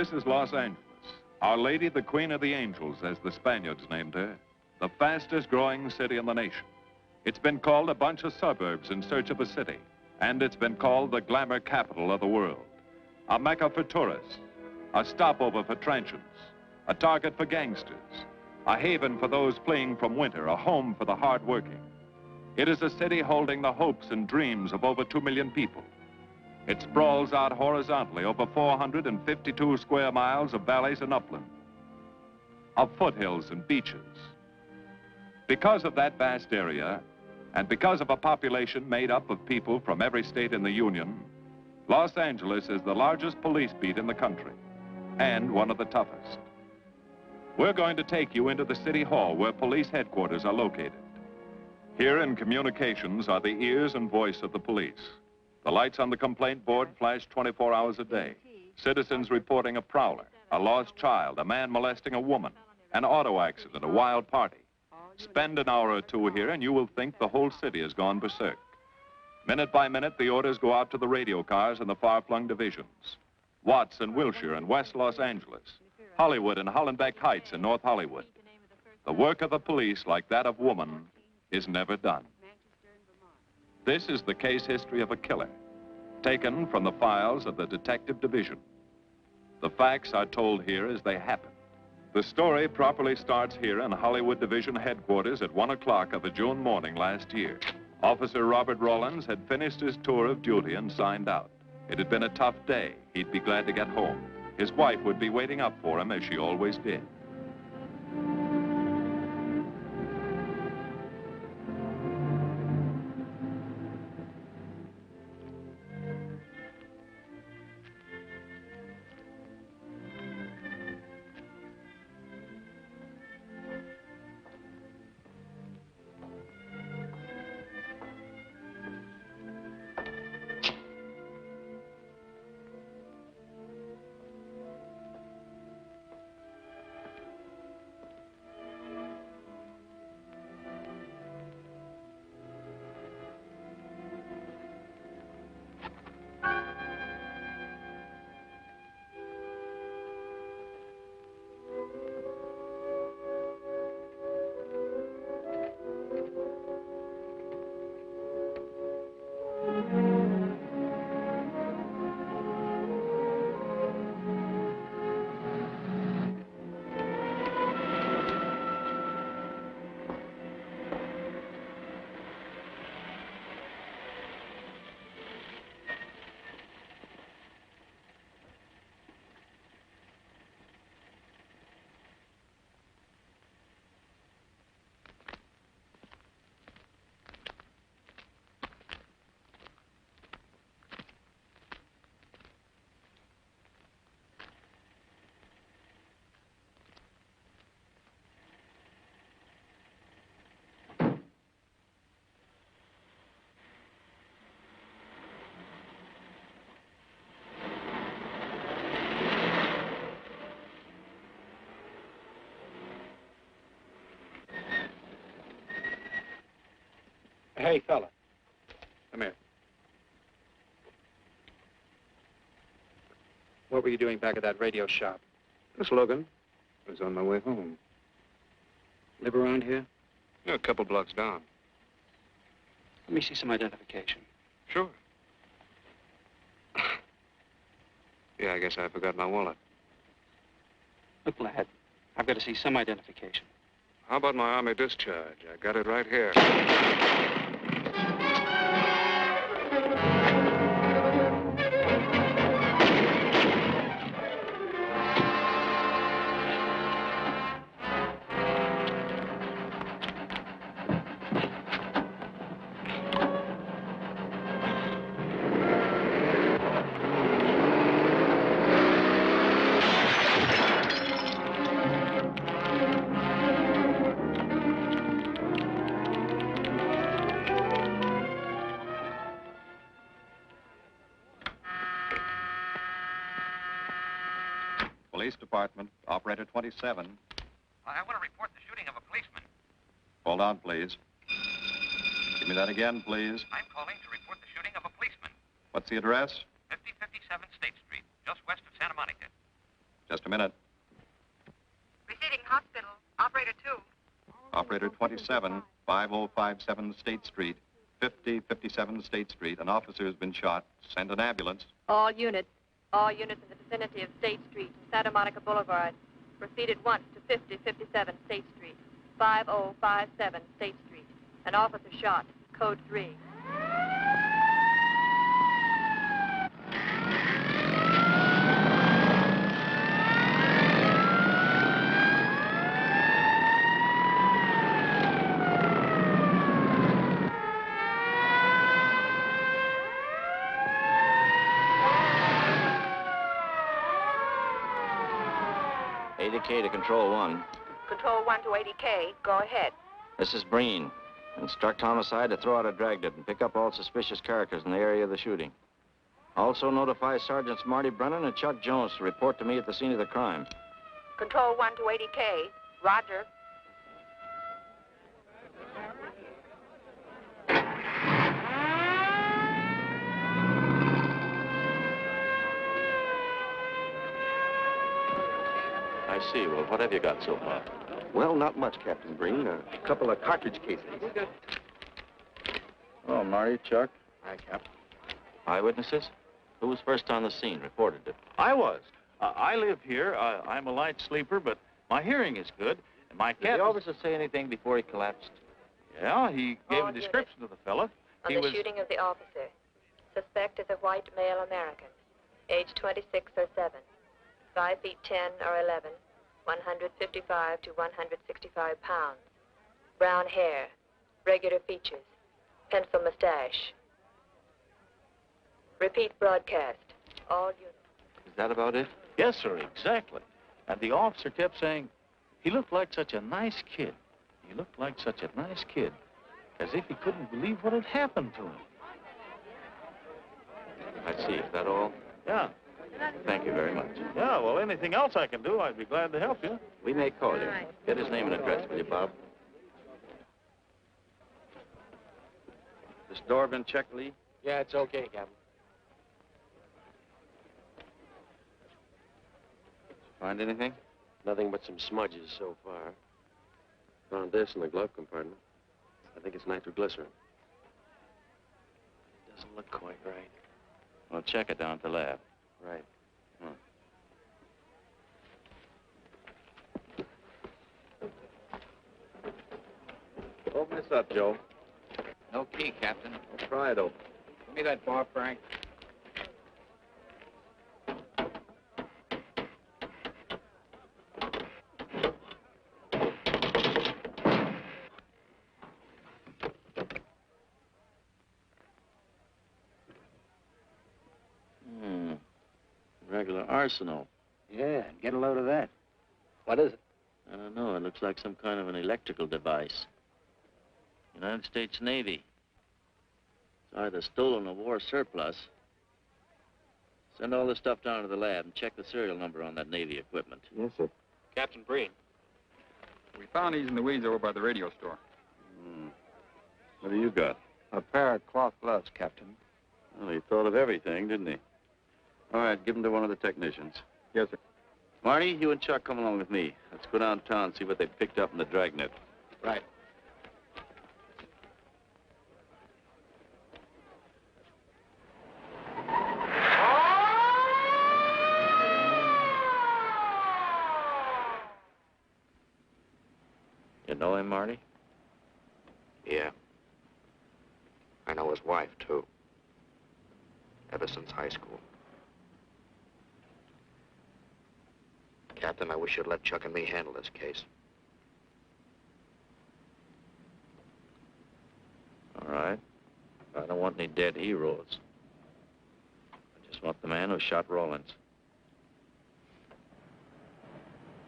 This is Los Angeles. Our Lady, the Queen of the Angels, as the Spaniards named her. The fastest growing city in the nation. It's been called a bunch of suburbs in search of a city. And it's been called the glamour capital of the world. A mecca for tourists. A stopover for transients. A target for gangsters. A haven for those fleeing from winter. A home for the hard-working. It is a city holding the hopes and dreams of over 2 million people. It sprawls out horizontally over 452 square miles of valleys and upland, of foothills and beaches. Because of that vast area, and because of a population made up of people from every state in the Union, Los Angeles is the largest police beat in the country, and one of the toughest. We're going to take you into the city hall where police headquarters are located. Here in communications are the ears and voice of the police. The lights on the complaint board flash 24 hours a day. Citizens reporting a prowler, a lost child, a man molesting a woman, an auto accident, a wild party. Spend an hour or two here and you will think the whole city has gone berserk. Minute by minute, the orders go out to the radio cars in the far-flung divisions. Watts and Wilshire and West Los Angeles. Hollywood and Hollenbeck Heights in North Hollywood. The work of the police, like that of woman, is never done. This is the case history of a killer, taken from the files of the Detective Division. The facts are told here as they happen. The story properly starts here in Hollywood Division headquarters at 1 o'clock of a June morning last year. Officer Robert Rawlins had finished his tour of duty and signed out. It had been a tough day. He'd be glad to get home. His wife would be waiting up for him as she always did. Hey, fella. Come here. What were you doing back at that radio shop? Just looking. I was on my way home. Live around here? Yeah, a couple blocks down. Let me see some identification. Sure. Yeah, I guess I forgot my wallet. Look, lad, I've got to see some identification. How about my Army discharge? I got it right here. Police Department, Operator 27. I want to report the shooting of a policeman. Hold on, please. Give me that again, please. I'm calling to report the shooting of a policeman. What's the address? 5057 State Street, just west of Santa Monica. Just a minute. Receiving hospital. Operator 2. Operator 27, 5057 State Street, 5057 State Street. An officer has been shot. Send an ambulance. All units in the vicinity of State Street and Santa Monica Boulevard. Proceed at once to 5057 State Street, 5057 State Street. An officer shot. Code 3. To Control 1. Control 1 to 80K. Go ahead. This is Breen. Instruct Homicide to throw out a dragnet and pick up all suspicious characters in the area of the shooting. Also notify Sergeants Marty Brennan and Chuck Jones to report to me at the scene of the crime. Control 1 to 80K. Roger. I see. Well, what have you got so far? Well, not much, Captain Breen. A couple of cartridge casings. Oh, Marty, Chuck. Hi, Cap. Eyewitnesses? Who was first on the scene, reported it? I was. I live here. I'm a light sleeper, but my hearing is good. And my cat... Did the officer say anything before he collapsed? Yeah, he gave All a description of the fella. On the shooting of the officer. Suspect is a white male American. Age 26 or 7. 5 feet 10 or 11. 155 to 165 pounds. Brown hair. Regular features. Pencil mustache. Repeat broadcast. All units. Is that about it? Yes, sir, exactly. And the officer kept saying, he looked like such a nice kid. He looked like such a nice kid. As if he couldn't believe what had happened to him. I see. Is that all? Yeah. Thank you very much. Yeah, well, anything else I can do, I'd be glad to help you. We may call you. Right. Get his name and address, will you, Bob? This door been checked, Lee? Yeah, it's okay, Captain. Find anything? Nothing but some smudges so far. Found this in the glove compartment. I think it's nitroglycerin. Doesn't look quite right. Well, check it down at the lab. Right. Open this up, Joe. No key, Captain. I'll try it open. Give me that bar, Frank. Regular arsenal. Yeah, get a load of that. What is it? I don't know. It looks like some kind of an electrical device. United States Navy. It's either stolen or war surplus. Send all this stuff down to the lab and check the serial number on that Navy equipment. Yes, sir. Captain Breen. We found these in the weeds over by the radio store. What do you got? A pair of cloth gloves, Captain. Well, he thought of everything, didn't he? All right, give them to one of the technicians. Yes, sir. Marty, you and Chuck come along with me. Let's go downtown and see what they picked up in the dragnet. Right. You know him, Marty? Yeah. I know his wife, too. Ever since high school. Captain, I wish you'd let Chuck and me handle this case. All right. I don't want any dead heroes. I just want the man who shot Rollins.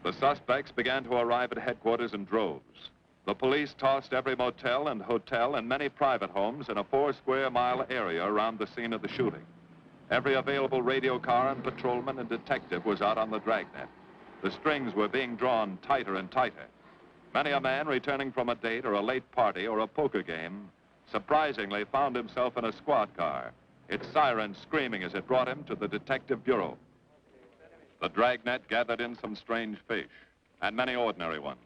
The suspects began to arrive at headquarters in droves. The police tossed every motel and hotel and many private homes in a 4-square-mile area around the scene of the shooting. Every available radio car and patrolman and detective was out on the dragnet. The strings were being drawn tighter and tighter. Many a man returning from a date or a late party or a poker game surprisingly found himself in a squad car, its siren screaming as it brought him to the detective bureau. The dragnet gathered in some strange fish, and many ordinary ones.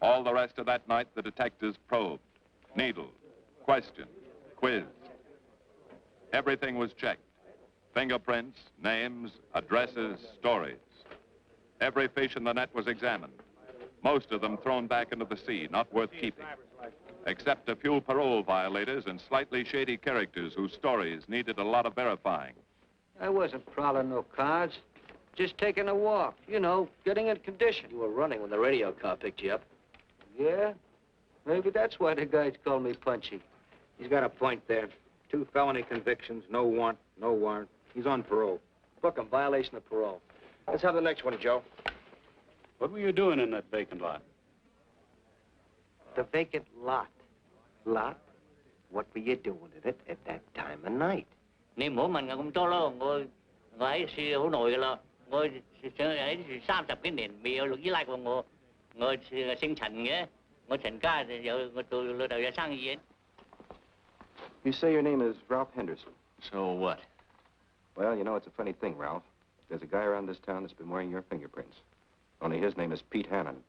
All the rest of that night, the detectives probed, needled, questioned, quizzed. Everything was checked. Fingerprints, names, addresses, stories. Every fish in the net was examined. Most of them thrown back into the sea, not worth keeping. Except a few parole violators and slightly shady characters whose stories needed a lot of verifying. I wasn't prowling no cards. Just taking a walk, you know, getting in condition. You were running when the radio car picked you up. Yeah? Maybe that's why the guys call me Punchy. He's got a point there. 2 felony convictions, no warrant, no warrant. He's on parole. Book him, violation of parole. Let's have the next one, Joe. What were you doing in that vacant lot? The vacant lot. Lot? What were you doing in it at that time of night? Niệm của mình cũng tốt lắm, ngồi ấy xì hữu nội là ngồi ấy 30 cái nền miêu lúc dưới lại của ngồi sinh thành nghe ngồi thành ca giờ ngồi từ đầu ra sang gì. You say your name is Ralph Henderson. So what? Well, you know, it's a funny thing, Ralph. There's a guy around this town that's been wearing your fingerprints. Only his name is Pete Hannon.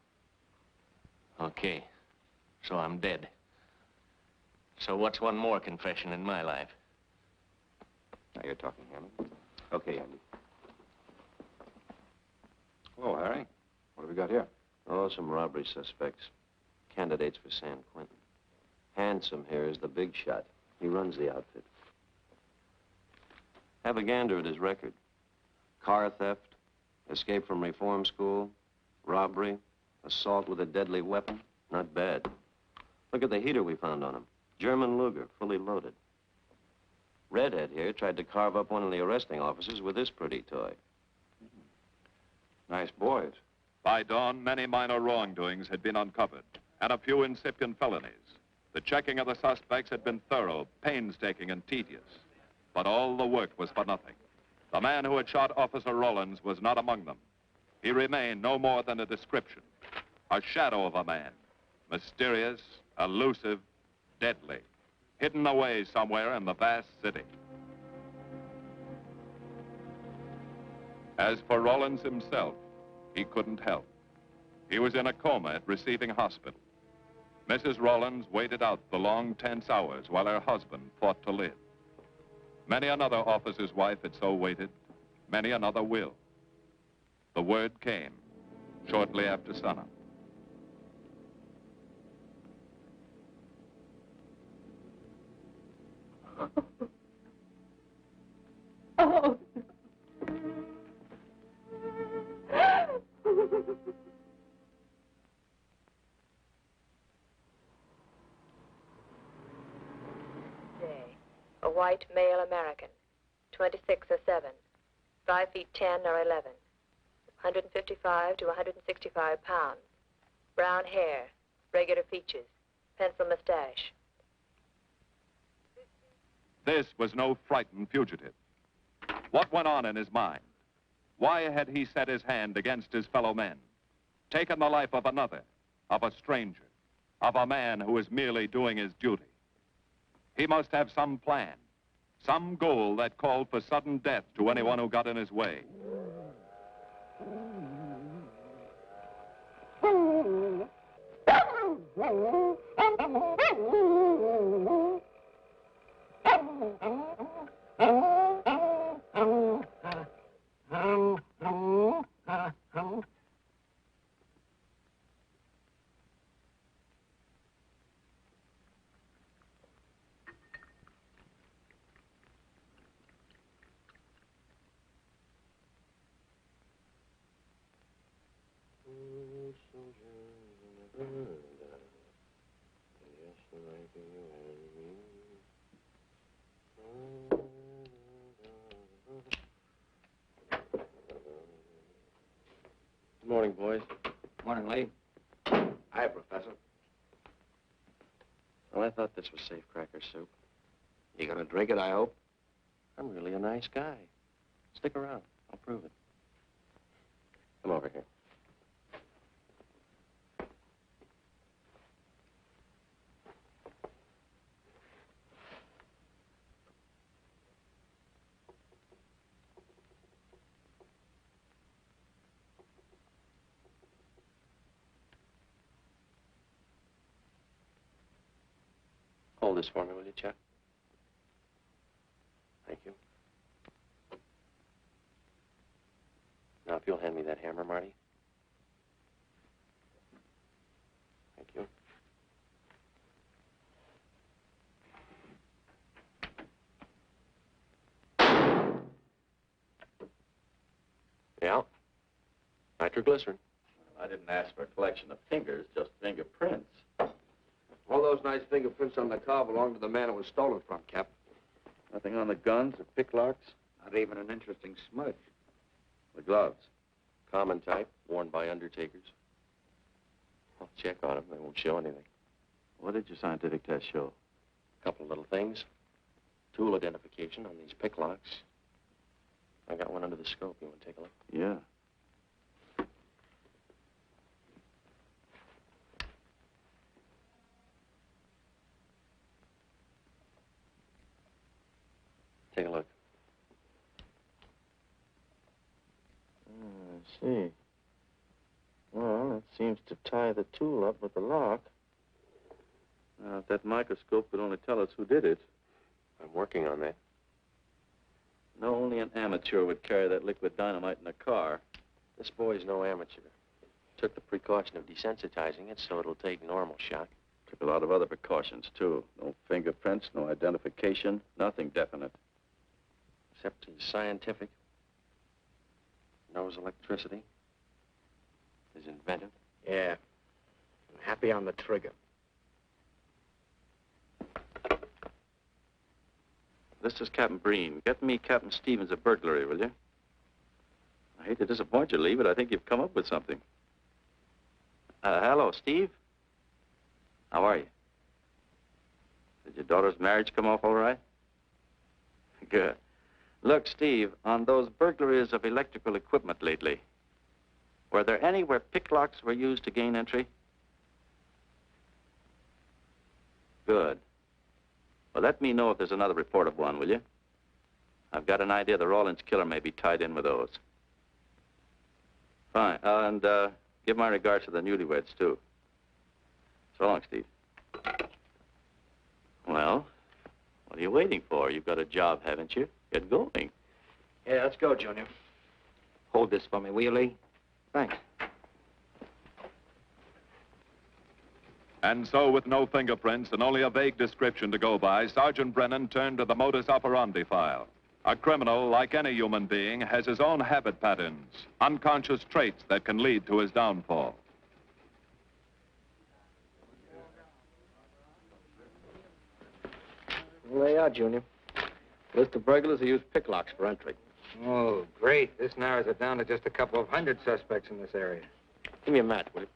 Okay. So I'm dead. So what's one more confession in my life? Now you're talking, Hammond. Okay, Andy. Hello, Harry. What have we got here? Oh, some robbery suspects. Candidates for San Quentin. Handsome here is the big shot. He runs the outfit. Have a gander at his record. Car theft, escape from reform school, robbery, assault with a deadly weapon. Not bad. Look at the heater we found on him. German Luger, fully loaded. Redhead here tried to carve up one of the arresting officers with this pretty toy. Nice boys. By dawn, many minor wrongdoings had been uncovered, and a few incipient felonies. The checking of the suspects had been thorough, painstaking, and tedious. But all the work was for nothing. The man who had shot Officer Rollins was not among them. He remained no more than a description, a shadow of a man, mysterious, elusive, deadly, hidden away somewhere in the vast city. As for Rollins himself, he couldn't help. He was in a coma at receiving hospital. Mrs. Rollins waited out the long, tense hours while her husband fought to live. Many another officer's wife had so waited. Many another will. The word came shortly after sunup. Oh. A white male American, 26 or 7, 5 feet 10 or 11, 155 to 165 pounds, brown hair, regular features, pencil mustache. This was no frightened fugitive. What went on in his mind? Why had he set his hand against his fellow men, taken the life of another, of a stranger, of a man who was merely doing his duty? He must have some plan, some goal that called for sudden death to anyone who got in his way. Good morning, boys. Morning, Lee. Hi, Professor. Well, I thought this was safe-cracker soup. You gonna drink it, I hope? I'm really a nice guy. Stick around. I'll prove it. Come over here. Hold this for me, will you, Chuck? Thank you. Now, if you'll hand me that hammer, Marty. Thank you. Yeah. Nitroglycerin. I didn't ask for a collection of fingers, just fingerprints. All those nice fingerprints on the car belong to the man it was stolen from, Cap. Nothing on the guns or picklocks? Not even an interesting smudge. The gloves? Common type, worn by undertakers. I'll check on them. They won't show anything. What did your scientific test show? A couple of little things. Tool identification on these picklocks. I got one under the scope. You want to take a look? Yeah. Take a look. I see. Well, it seems to tie the tool up with the lock. Now, if that microscope could only tell us who did it. I'm working on that. No, only an amateur would carry that liquid dynamite in a car. This boy's no amateur. Took the precaution of desensitizing it so it'll take normal shock. Took a lot of other precautions, too. No fingerprints, no identification, nothing definite. Except he's scientific. Knows electricity. Is inventive. Yeah. I'm happy on the trigger. This is Captain Breen. Get me Captain Stevens a burglary, will you? I hate to disappoint you, Lee, but I think you've come up with something. Hello, Steve. How are you? Did your daughter's marriage come off all right? Good. Look, Steve, on those burglaries of electrical equipment lately, were there any where picklocks were used to gain entry? Good. Well, let me know if there's another report of one, will you? I've got an idea the Rawlins killer may be tied in with those. Fine. And give my regards to the newlyweds, too. So long, Steve. Well, what are you waiting for? You've got a job, haven't you? Get going. Yeah, let's go, Junior. Hold this for me, will you, Lee? Thanks. And so, with no fingerprints and only a vague description to go by, Sergeant Brennan turned to the modus operandi file. A criminal, like any human being, has his own habit patterns, unconscious traits that can lead to his downfall. Well, they are, Junior. List of burglars who use picklocks for entry. Oh, great. This narrows it down to just a couple of hundred suspects in this area. Give me a match, will you?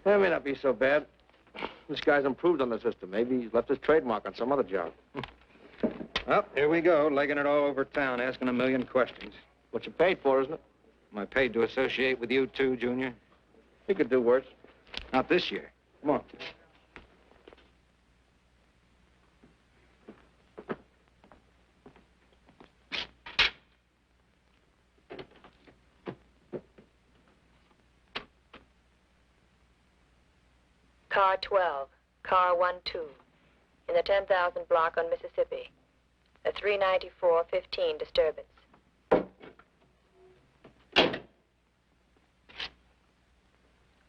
That may not be so bad. This guy's improved on the system. Maybe he's left his trademark on some other job. Well, here we go, legging it all over town, asking a million questions. What you paid for, isn't it? Am I paid to associate with you, too, Junior? You could do worse. Not this year. Come on. Car 12, car 12, in the 10,000 block on Mississippi. A 394-15 disturbance.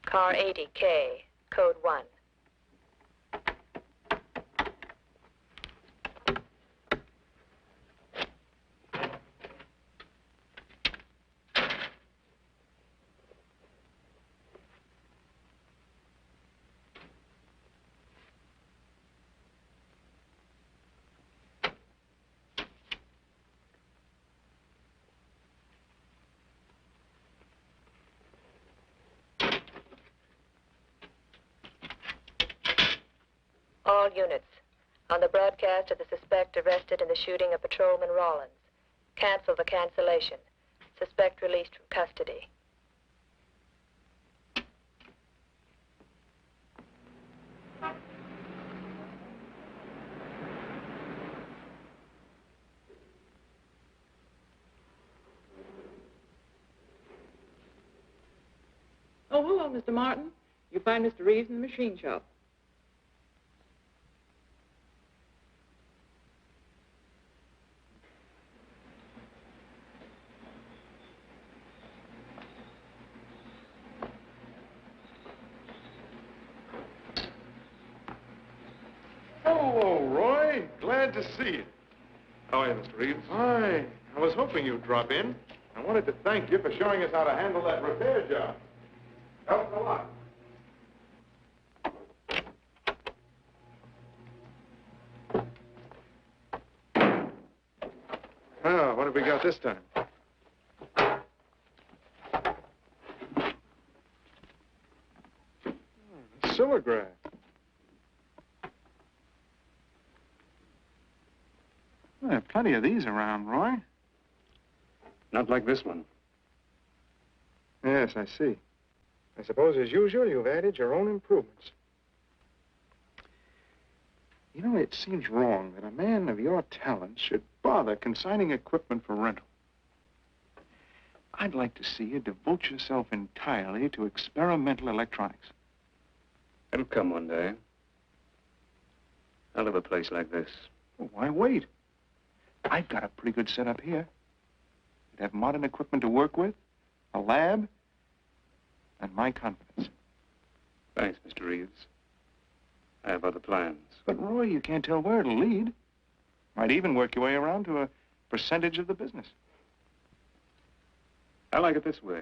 Car 80K, code 1. All units, on the broadcast of the suspect arrested in the shooting of Patrolman Rawlins. Cancel the cancellation. Suspect released from custody. Oh, hello, Mr. Martin. You find Mr. Reeves in the machine shop. Hello, Roy. Glad to see you. How are you, Mr. Reeves? Hi. I was hoping you'd drop in. I wanted to thank you for showing us how to handle that repair job. Helped a lot. Oh, what have we got this time? Silograph. Well, there are plenty of these around, Roy. Not like this one. Yes, I see. I suppose, as usual, you've added your own improvements. You know, it seems wrong that a man of your talent should bother consigning equipment for rental. I'd like to see you devote yourself entirely to experimental electronics. It'll come one day. I'll have a place like this. Well, why wait? I've got a pretty good setup here. You'd have modern equipment to work with, a lab, and my confidence. Thanks, Mr. Reeves. I have other plans. But, Roy, you can't tell where it'll lead. Might even work your way around to a percentage of the business. I like it this way.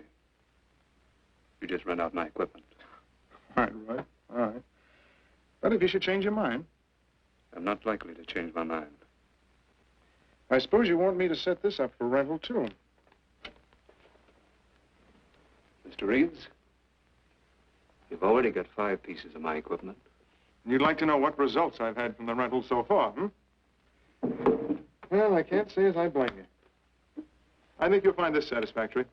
You just rent out my equipment. All right, Roy. All right. But if you should change your mind... I'm not likely to change my mind. I suppose you want me to set this up for rental, too. Mr. Reeves, you've already got 5 pieces of my equipment. You'd like to know what results I've had from the rental so far, Well, I can't say as I blame you. I think you'll find this satisfactory.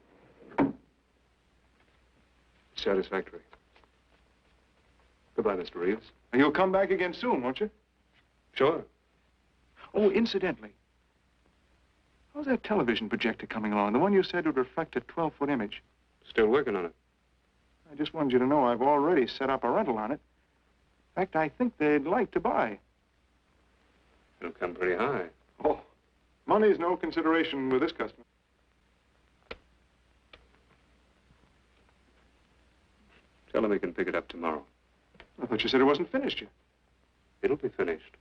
Satisfactory. Goodbye, Mr. Reeves. You'll come back again soon, won't you? Sure. Oh, incidentally, how's that television projector coming along? The one you said would reflect a 12-foot image. Still working on it. I just wanted you to know I've already set up a rental on it. In fact, I think they'd like to buy. It'll come pretty high. Oh, money's no consideration with this customer. Tell him he can pick it up tomorrow. I thought you said it wasn't finished yet. It'll be finished.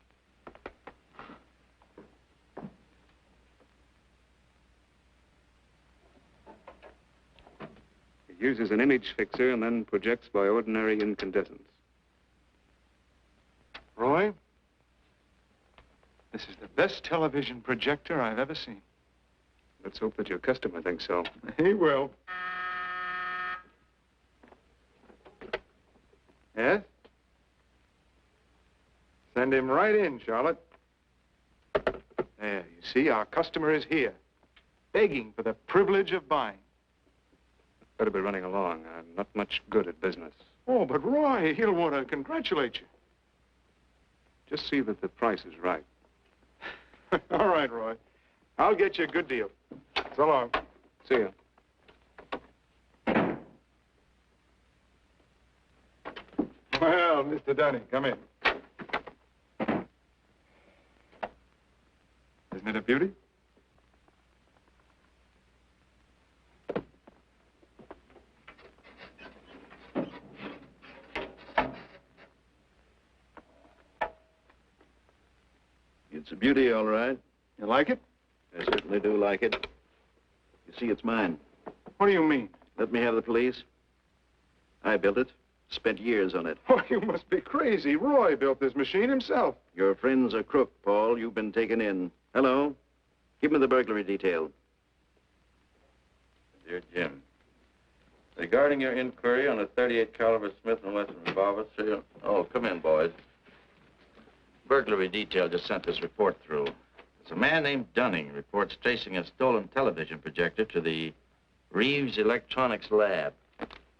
It uses an image fixer and then projects by ordinary incandescence. Roy, this is the best television projector I've ever seen. Let's hope that your customer thinks so. He will. Yes? Send him right in, Charlotte. There, you see, our customer is here, begging for the privilege of buying. Better be running along. I'm not much good at business. Oh, but Roy, he'll want to congratulate you. Just see that the price is right. All right, Roy. I'll get you a good deal. So long. See you. Well, Mr. Dunning, come in. Isn't it a beauty? It's a beauty, all right. You like it? I certainly do like it. You see, it's mine. What do you mean? Let me have the police. I built it. Spent years on it. Oh, you must be crazy. Roy built this machine himself. Your friend's a crook, Paul. You've been taken in. Hello? Give me the burglary detail. Dear Jim, regarding your inquiry on a .38 caliber Smith & Wesson revolver, serial... Oh, come in, boys. Burglary detail just sent this report through. It's a man named Dunning reports tracing a stolen television projector to the Reeves Electronics Lab.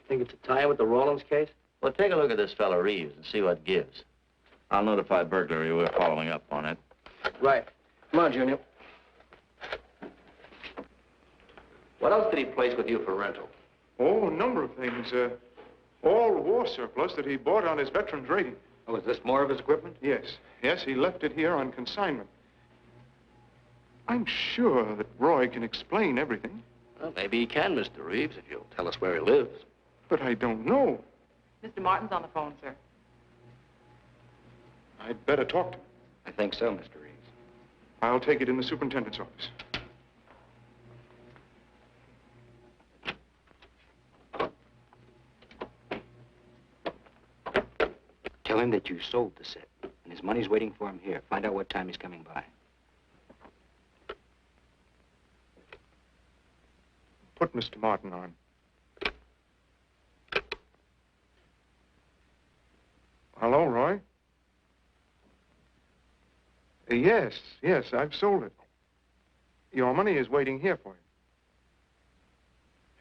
Think it's a tie with the Rawlins case? Well, take a look at this fellow Reeves and see what gives. I'll notify burglary. We're following up on it. Right. Come on, Junior. What else did he place with you for rental? Oh, a number of things. All war surplus that he bought on his veterans rating. Oh, is this more of his equipment? Yes. Yes, he left it here on consignment. I'm sure that Roy can explain everything. Well, maybe he can, Mr. Reeves, if you'll tell us where he lives. But I don't know. Mr. Martin's on the phone, sir. I'd better talk to him. I think so, Mr. Reeves. I'll take it in the superintendent's office. Tell him that you sold the set, and his money's waiting for him here. Find out what time he's coming by. Put Mr. Martin on. Hello, Roy? Yes, I've sold it. Your money is waiting here for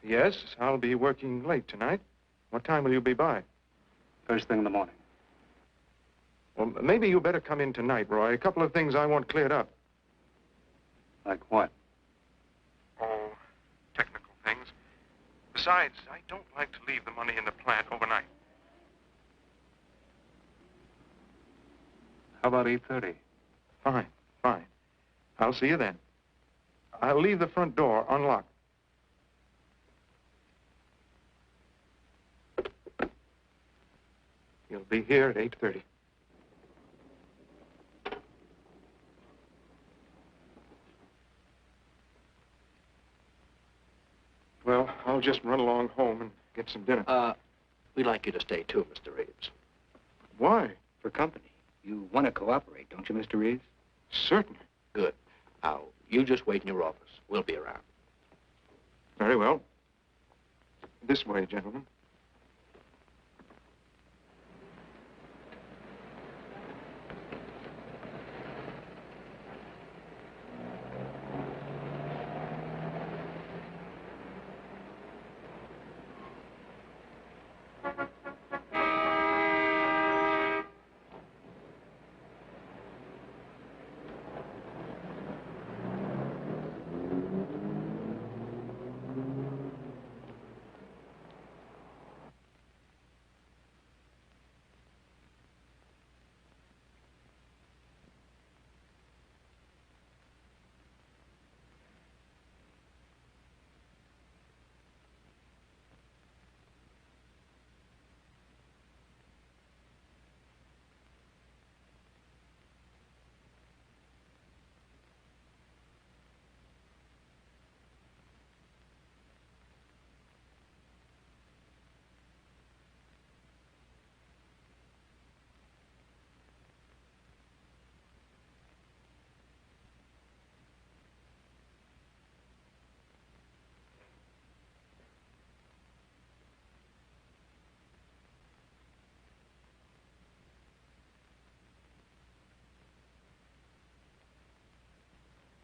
you. Yes, I'll be working late tonight. What time will you be by? First thing in the morning. Well, maybe you better come in tonight, Roy. A couple of things I want cleared up. Like what? Oh, technical things. Besides, I don't like to leave the money in the plant overnight. How about 8:30? Fine. I'll see you then. I'll leave the front door unlocked. You'll be here at 8:30. Well, I'll just run along home and get some dinner. We'd like you to stay too, Mr. Reeves. Why? For company. You want to cooperate, don't you, Mr. Reeves? Certainly. Good. Now, you just wait in your office. We'll be around. Very well. This way, gentlemen.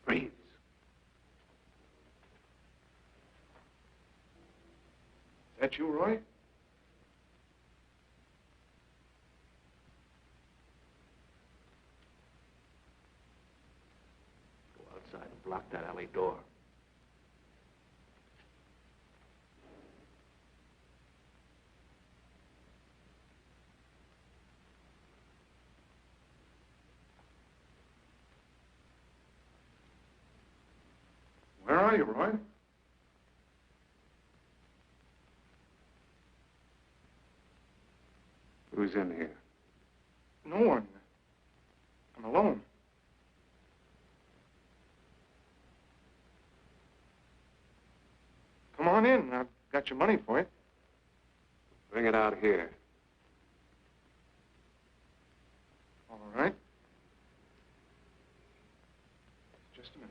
Reeves. That you, Roy? Go outside and block that alley door. Where are you, Roy? Who's in here? No one. I'm alone. Come on in. I've got your money for you. Bring it out here. All right. Just a minute.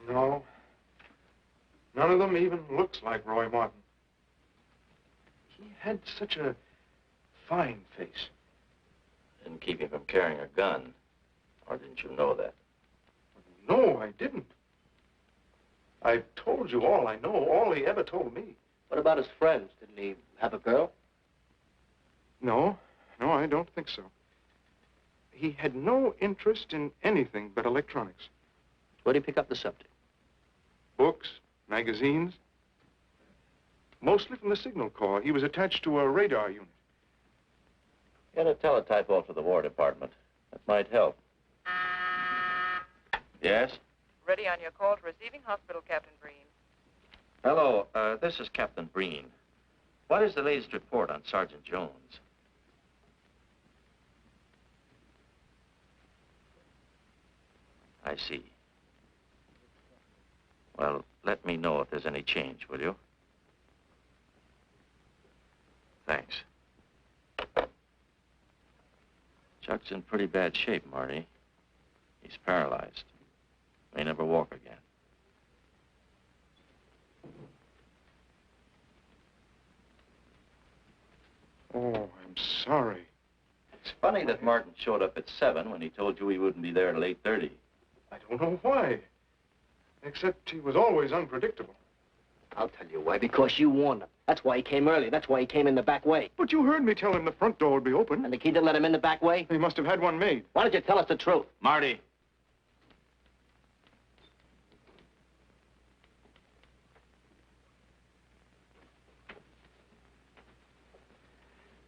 No. None of them even looks like Roy Martin. He had such a fine face. Didn't keep him from carrying a gun. Or didn't you know that? No, I didn't. I've told you all I know, all he ever told me. What about his friends? Didn't he have a girl? No, I don't think so. He had no interest in anything but electronics. Where'd he pick up the subject? Books, magazines. Mostly from the Signal Corps. He was attached to a radar unit. Get a teletype off to the War Department. That might help. Yes? Ready on your call to receiving hospital, Captain Breen. Hello, this is Captain Breen. What is the latest report on Sergeant Jones? I see. Well, let me know if there's any change, will you? Thanks. Chuck's in pretty bad shape, Marty. He's paralyzed. May never walk again. Oh, I'm sorry. It's funny that Martin showed up at 7 when he told you he wouldn't be there till 8:30. I don't know why. Except he was always unpredictable. I'll tell you why. Because you warned him. That's why he came early. That's why he came in the back way. But you heard me tell him the front door would be open. And the key didn't let him in the back way? He must have had one made. Why don't you tell us the truth? Marty.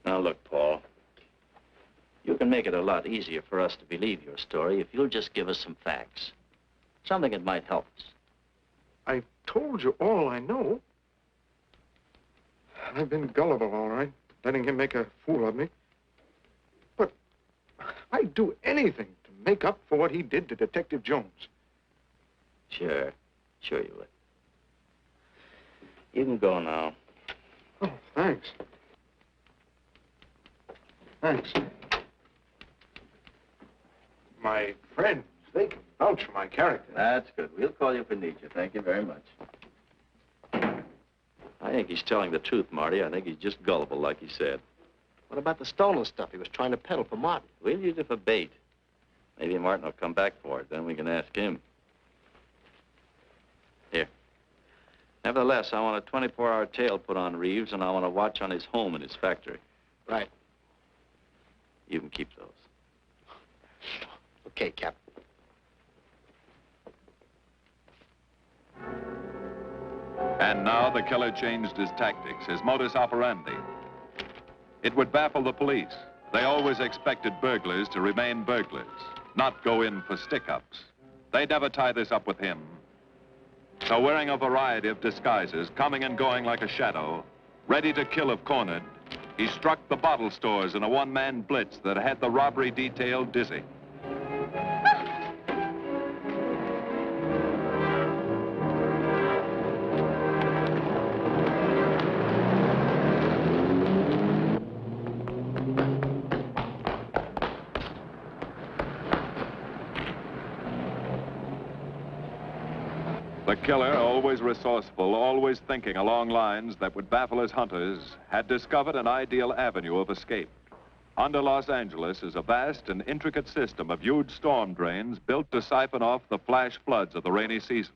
Now, look, Paul. You can make it a lot easier for us to believe your story if you'll just give us some facts. Something that might help us. I told you all I know. I've been gullible, all right, letting him make a fool of me. But I'd do anything to make up for what he did to Detective Jones. Sure you would. You can go now. Oh, thanks. Thanks. My friends, they can vouch for my character. That's good. We'll call you if we need you. Thank you very much. I think he's telling the truth, Marty. I think he's just gullible, like he said. What about the stolen stuff he was trying to peddle for Martin? We'll use it for bait. Maybe Martin will come back for it. Then we can ask him. Here. Nevertheless, I want a 24-hour tail put on Reeves, and I want a watch on his home and his factory. Right. You can keep those. Okay, Captain. And now the killer changed his tactics, his modus operandi. It would baffle the police. They always expected burglars to remain burglars, not go in for stick-ups. They'd never tie this up with him. So wearing a variety of disguises, coming and going like a shadow, ready to kill if cornered, he struck the bottle stores in a one-man blitz that had the robbery detail dizzy. The killer, always resourceful, always thinking along lines that would baffle his hunters, had discovered an ideal avenue of escape. Under Los Angeles is a vast and intricate system of huge storm drains built to siphon off the flash floods of the rainy season.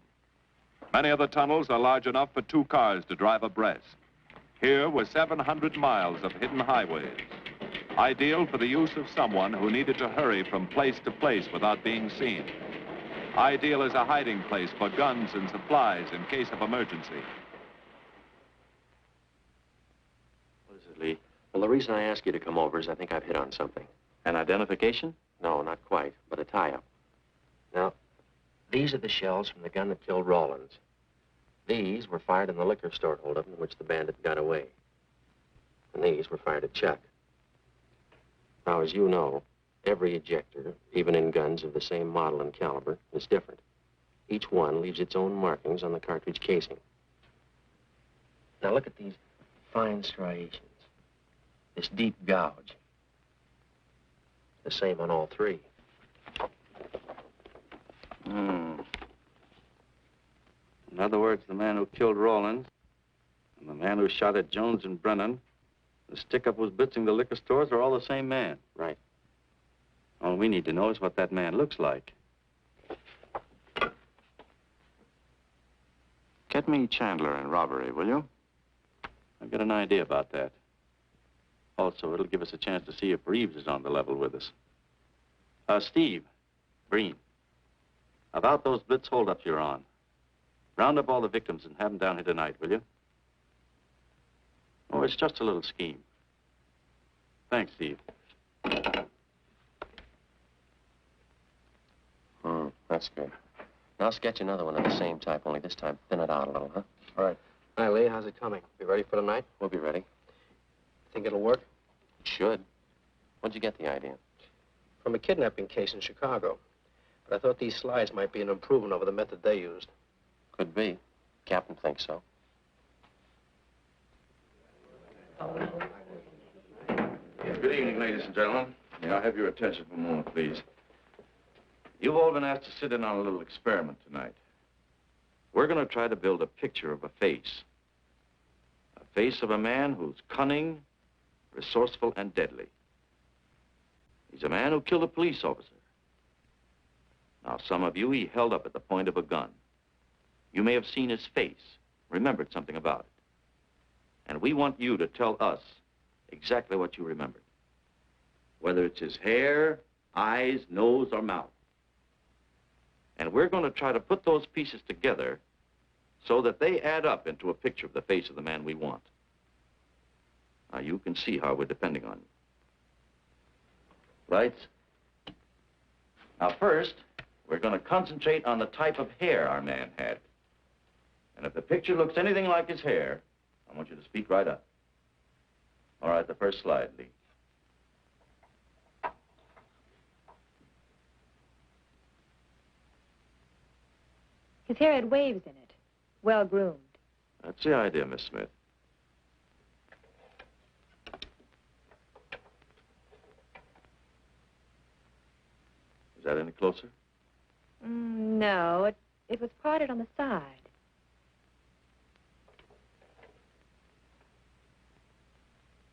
Many of the tunnels are large enough for 2 cars to drive abreast. Here were 700 miles of hidden highways, ideal for the use of someone who needed to hurry from place to place without being seen. Ideal as a hiding place for guns and supplies in case of emergency. What is it, Lee? Well, the reason I asked you to come over is I think I've hit on something. An identification? No, not quite, but a tie-up. Now, These are the shells from the gun that killed Rawlins. These were fired in the liquor store holdup in which the bandit got away. And these were fired at Chuck. Now, as you know, every ejector, even in guns of the same model and caliber, is different. Each one leaves its own markings on the cartridge casing. Now, look at these fine striations. This deep gouge. The same on all three. In other words, the man who killed Rawlins and the man who shot at Jones and Brennan, the stick-up who's blitzing the liquor stores are all the same man. Right. All we need to know is what that man looks like. Get me Chandler in robbery, will you? I've got an idea about that. Also, it'll give us a chance to see if Reeves is on the level with us. Steve, Breen, about those blitz holdups you're on. Round up all the victims and have them down here tonight, will you? Oh, it's just a little scheme. Thanks, Steve. That's good. Now, I'll sketch another one of the same type, only this time thin it out a little, huh? All right. Hi, Lee. How's it coming? Be ready for tonight? We'll be ready. Think it'll work? It should. Where'd you get the idea? From a kidnapping case in Chicago. But I thought these slides might be an improvement over the method they used. Could be. Captain thinks so. Good evening, ladies and gentlemen. May I have your attention for a moment, please? You've all been asked to sit in on a little experiment tonight. We're going to try to build a picture of a face. A face of a man who's cunning, resourceful, and deadly. He's a man who killed a police officer. Now, some of you he held up at the point of a gun. You may have seen his face, remembered something about it. And we want you to tell us exactly what you remembered. Whether it's his hair, eyes, nose, or mouth. And we're going to try to put those pieces together so that they add up into a picture of the face of the man we want. Now, you can see how we're depending on you. Lights? Now, first, we're going to concentrate on the type of hair our man had. And if the picture looks anything like his hair, I want you to speak right up. All right, the first slide, Lee. His hair had waves in it, well-groomed. That's the idea, Miss Smith. Is that any closer? No, it was parted on the side.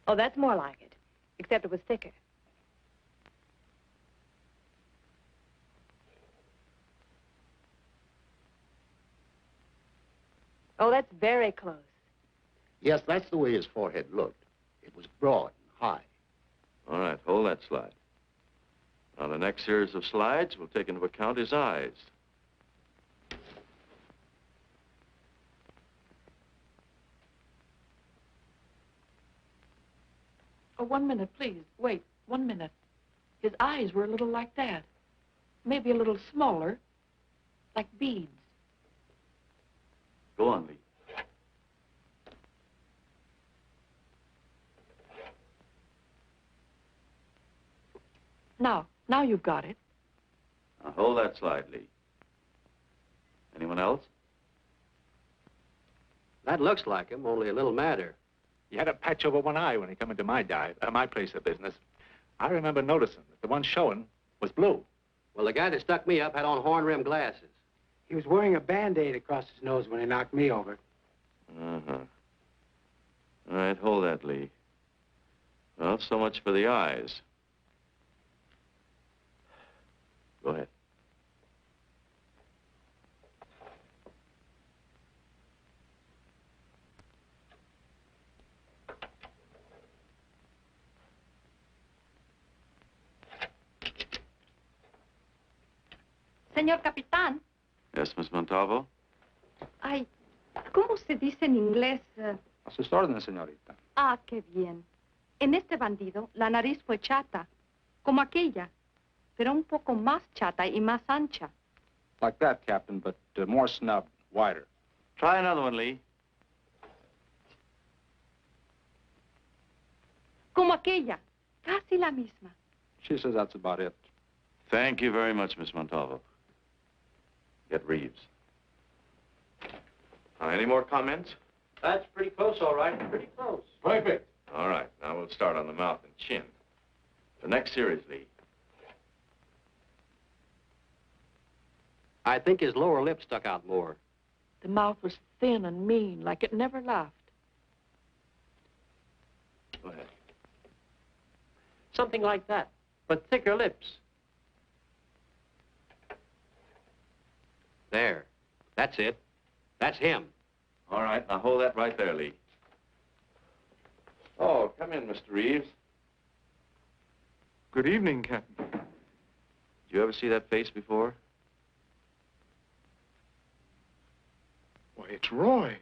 Oh, that's more like it, except it was thicker. Oh, that's very close. Yes, that's the way his forehead looked. It was broad and high. All right, hold that slide. Now, the next series of slides will take into account his eyes. Oh, 1 minute, please. Wait, 1 minute. His eyes were a little like that. Maybe a little smaller, like beads. Go on, Lee. Now you've got it. Now, hold that slide, Lee. Anyone else? That looks like him, only a little madder. He had a patch over one eye when he come into my place of business. I remember noticing that the one showing was blue. Well, the guy that stuck me up had on horn-rimmed glasses. He was wearing a Band-Aid across his nose when he knocked me over. Uh-huh. All right, hold that, Lee. Well, so much for the eyes. Go ahead. Señor Capitán. Yes, Miss Montalvo? Ay, ¿cómo se dice en inglés? A sus órdenes, señorita. Ah, qué bien. En este bandido, la nariz fue chata, como aquella, pero un poco más chata y más ancha. Like that, Captain, but more snubbed, wider. Try another one, Lee. Como aquella. Casi la misma. She says that's about it. Thank you very much, Miss Montalvo. Get Reeves. Any more comments? That's pretty close, all right. Pretty close. Perfect. All right, now we'll start on the mouth and chin. The next series, Lee. I think his lower lip stuck out more. The mouth was thin and mean, like it never laughed. Go ahead. Something like that, but thicker lips. There. That's it. That's him. All right, now hold that right there, Lee. Oh, come in, Mr. Reeves. Good evening, Captain. Did you ever see that face before? Why, it's Roy.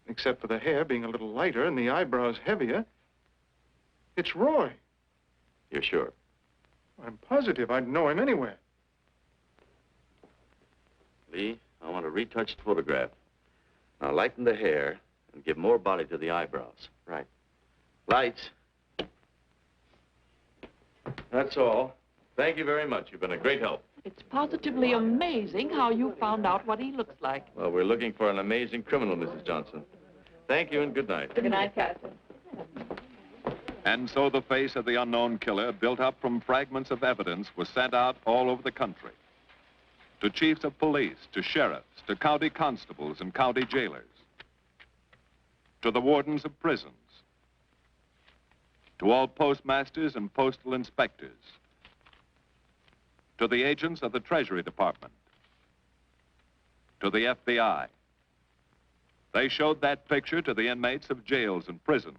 Except for the hair being a little lighter and the eyebrows heavier. It's Roy. You're sure? I'm positive I'd know him anywhere. Lee, I want a retouched photograph. Now lighten the hair and give more body to the eyebrows. Right. Lights. That's all. Thank you very much. You've been a great help. It's positively amazing how you found out what he looks like. Well, we're looking for an amazing criminal, Mrs. Johnson. Thank you and good night. Good night, Captain. And so the face of the unknown killer, built up from fragments of evidence, was sent out all over the country. To chiefs of police, to sheriffs, to county constables and county jailers, to the wardens of prisons, to all postmasters and postal inspectors, to the agents of the Treasury Department, to the FBI. They showed that picture to the inmates of jails and prisons,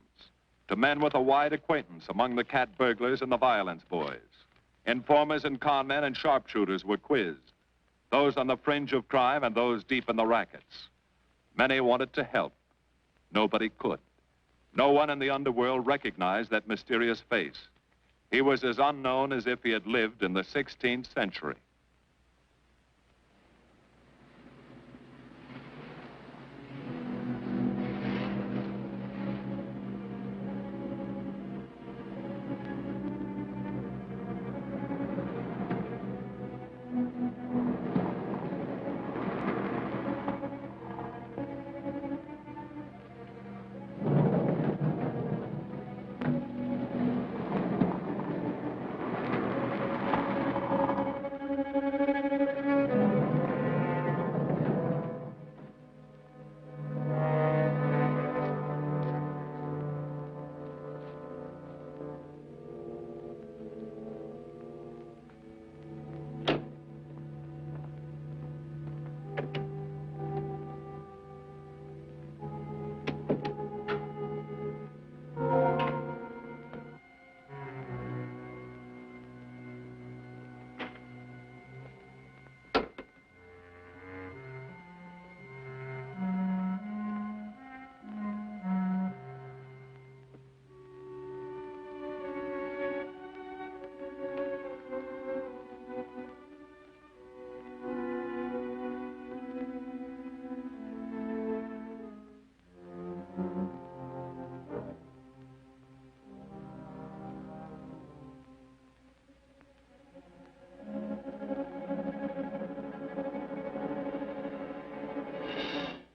to men with a wide acquaintance among the cat burglars and the violence boys. Informers and con men and sharpshooters were quizzed, those on the fringe of crime and those deep in the rackets. Many wanted to help. Nobody could. No one in the underworld recognized that mysterious face. He was as unknown as if he had lived in the 16th century.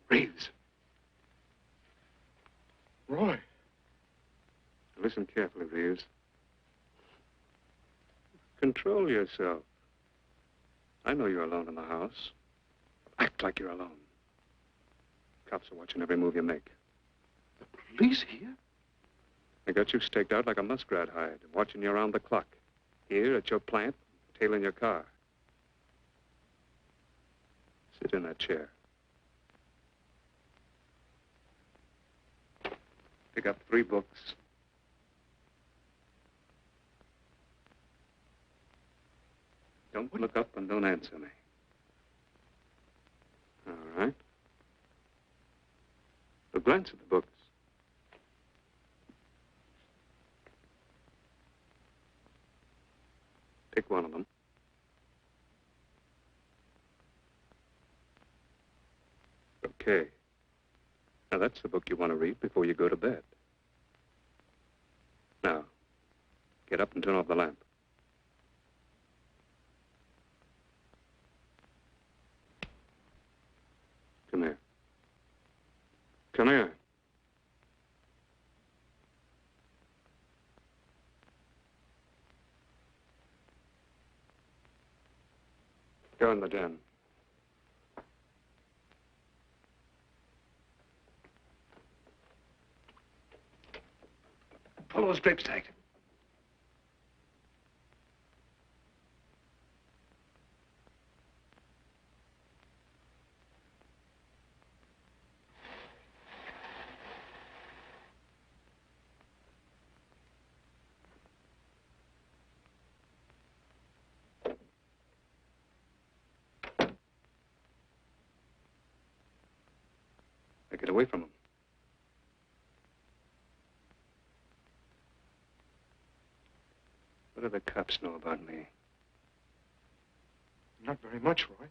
Reeves. Roy. Listen carefully, Reeves. Control yourself. I know you're alone in the house. Act like you're alone. Cops are watching every move you make. The police here? They got you staked out like a muskrat hide, watching you around the clock. Here at your plant, tailing your car. Sit in that chair. Pick up 3 books. Don't look up and don't answer me. All right. But glance at the books. Pick one of them. Okay. Now, that's the book you want to read before you go to bed. Now, get up and turn off the lamp. Come here. Come here. Go in the den. Pull those drapes tight. Now get away from him. What do the cops know about me? Not very much, Roy.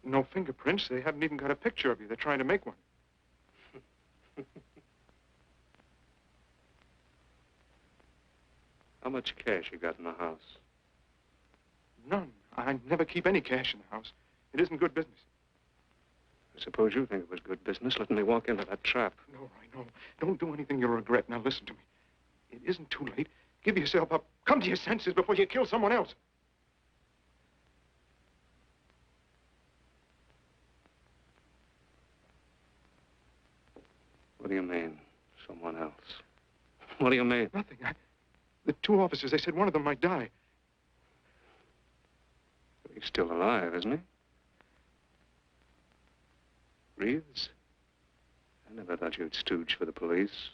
No fingerprints. They haven't even got a picture of you. They're trying to make one. How much cash you got in the house? None. I never keep any cash in the house. It isn't good business. I suppose you think it was good business letting me walk into that trap. No, Roy, no. Don't do anything you'll regret. Now, listen to me. It isn't too late. Give yourself up. Come to your senses before you kill someone else. What do you mean, someone else? What do you mean? Nothing. The two officers, they said one of them might die. He's still alive, isn't he? Reeves? I never thought you'd stooge for the police.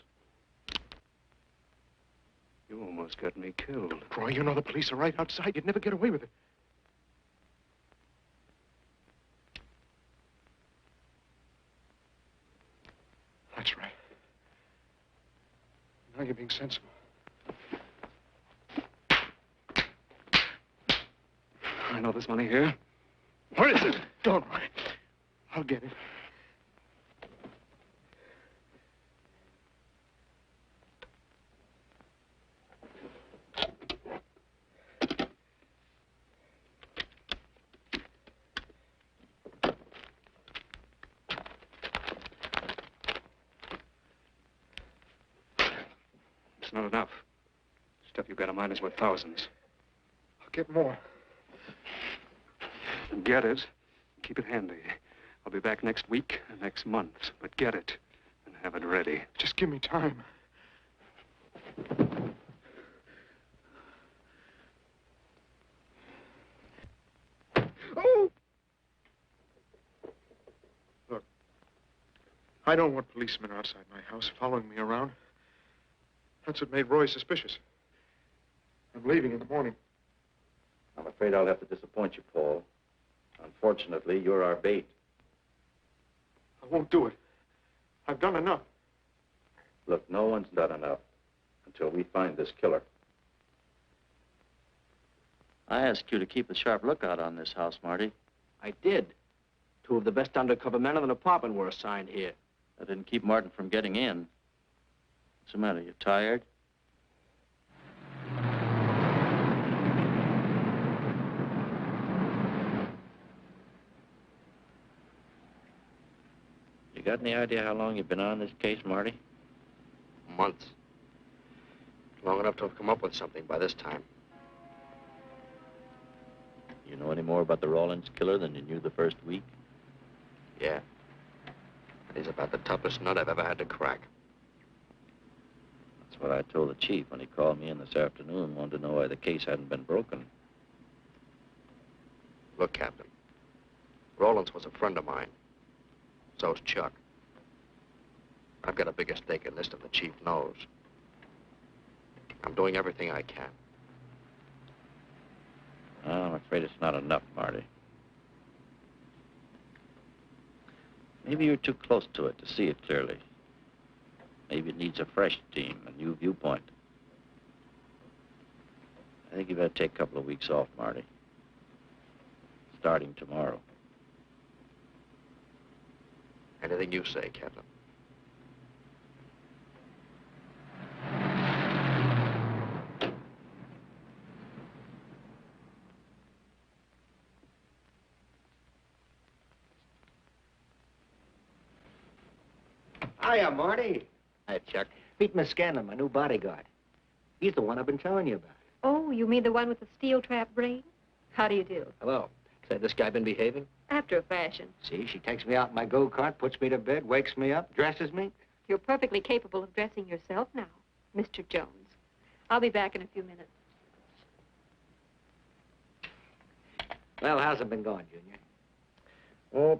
You almost got me killed. Roy, you know the police are right outside. You'd never get away with it. That's right. Now you're being sensible. I know there's money here. Where is it? Don't worry. I'll get it. It's not enough. Stuff you've got in mind is worth thousands. I'll get more. Get it. Keep it handy. I'll be back next week and next month. But get it and have it ready. Just give me time. Oh! Look, I don't want policemen outside my house following me around. That's what made Roy suspicious. I'm leaving in the morning. I'm afraid I'll have to disappoint you, Paul. Unfortunately, you're our bait. I won't do it. I've done enough. Look, no one's done enough until we find this killer. I asked you to keep a sharp lookout on this house, Marty. I did. Two of the best undercover men in the department were assigned here. That didn't keep Martin from getting in. What's the matter? You tired? You got any idea how long you've been on this case, Marty? Months. Long enough to have come up with something by this time. You know any more about the Rawlins killer than you knew the first week? Yeah. He's about the toughest nut I've ever had to crack. That's what I told the chief when he called me in this afternoon, wanted to know why the case hadn't been broken. Look, Captain. Rawlins was a friend of mine. So's Chuck. I've got a bigger stake in this than the chief knows. I'm doing everything I can. Well, I'm afraid it's not enough, Marty. Maybe you're too close to it to see it clearly. Maybe it needs a fresh team, a new viewpoint. I think you better take a couple of weeks off, Marty. Starting tomorrow. Anything you say, Captain. Hiya, Marty. Hi, Chuck. Meet Miss Scanlon, my new bodyguard. He's the one I've been telling you about. Oh, you mean the one with the steel trap brain? How do you do? Hello. Say, this guy been behaving? After a fashion. See, she takes me out in my go-kart, puts me to bed, wakes me up, dresses me. You're perfectly capable of dressing yourself now, Mr. Jones. I'll be back in a few minutes. Well, how's it been going, Junior? Oh,